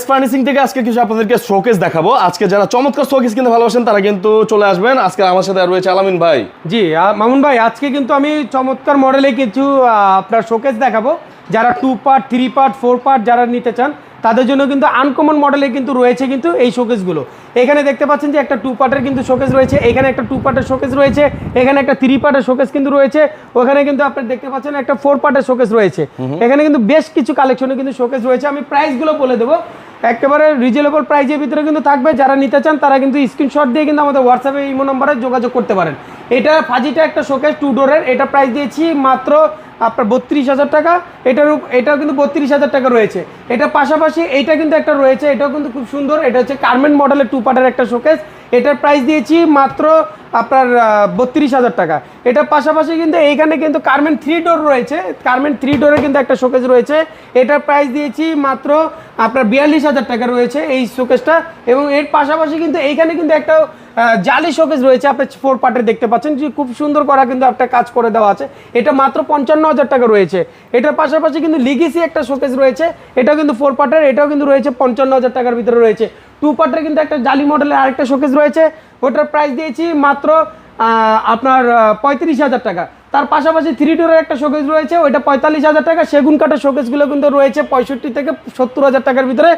Furnishing থেকে আজকে কিছু আপনাদেরকে শোকেস দেখাবো। আজকে যারা চমৎকার শোকেস কিনতে ভালোবাসেন তারা কিন্তু চলে আসবেন। আজকে আমার সাথে রয়েছে আলামিন ভাই। জি মামুন ভাই, আজকে কিন্তু আমি চমৎকার মডেলে কিছু আপনার শোকেস দেখাবো। যারা 2 পার্ট 3 পার্ট 4 পার্ট যারা নিতে চান তাদের জন্য কিন্তু আনকমন মডেলে কিন্তু রয়েছে কিন্তু এই শোকেসগুলো। এখানে দেখতে পাচ্ছেন যে একটা 2 পার্টের কিন্তু শোকেস রয়েছে, এখানে একটা 2 পার্টের শোকেস রয়েছে, এখানে একটা 3 পার্টের শোকেস কিন্তু রয়েছে, ওখানে কিন্তু আপনারা দেখতে পাচ্ছেন একটা 4 পার্টের শোকেস রয়েছে। এখানে কিন্তু বেশ কিছু কালেকশনে কিন্তু শোকেস রয়েছে। আমি প্রাইসগুলো বলে দেবো, একেবারে রিজনেবল প্রাইসের ভিতরে কিন্তু থাকবে। যারা নিতে চান তারা কিন্তু স্ক্রিনশট দিয়ে কিন্তু আমাদের হোয়াটসঅ্যাপে ইমো নম্বরে যোগাযোগ করতে পারেন। এটা ফাজিটা একটা শোকেস 2 ডোরের, এটা প্রাইস দিয়েছি মাত্র আপনার 32,000 টাকা। এটাও কিন্তু 32,000 টাকা রয়েছে। এটা পাশাপাশি এইটা কিন্তু একটা রয়েছে, এটাও কিন্তু খুব সুন্দর। এটা হচ্ছে কার্মেন্ট মডেলের 2 পার্টের একটা শোকেস, এটার প্রাইস দিয়েছি মাত্র আপনার 32,000 টাকা। এটার পাশাপাশি কিন্তু এইখানে কিন্তু কার্মেন্ট 3 ডোর রয়েছে, কার্মেন্ট 3 ডোরের কিন্তু একটা শোকেস রয়েছে, এটার প্রাইস দিয়েছি মাত্র আপনার 42,000 টাকা রয়েছে এই শোকেসটা। এবং এর পাশাপাশি কিন্তু এইখানে কিন্তু একটা জালি শোকেস রয়েছে, আপনি 4 পার্টের দেখতে পাচ্ছেন যে খুব সুন্দর করা কিন্তু একটা কাজ করে দেওয়া আছে। এটা মাত্র 55,000 টাকা রয়েছে। এটার পাশাপাশি কিন্তু লিগেসি একটা শোকেস রয়েছে, এটাও কিন্তু 4 পার্টের, এটাও কিন্তু রয়েছে 55,000 টাকার ভিতরে রয়েছে। 2 পার্টের কিন্তু একটা জালি মডেলের আরেকটা শোকেস রয়েছে, ওটার প্রাইস দিয়েছি মাত্র আপনার 35,000 টাকা। তার পাশাপাশি 3 ডোরের একটা শোকেস রয়েছে, ওইটা 45,000 টাকা। সেগুন কাঠের শোকেসগুলো কিন্তু রয়েছে 65 থেকে 70,000 টাকার ভিতরে।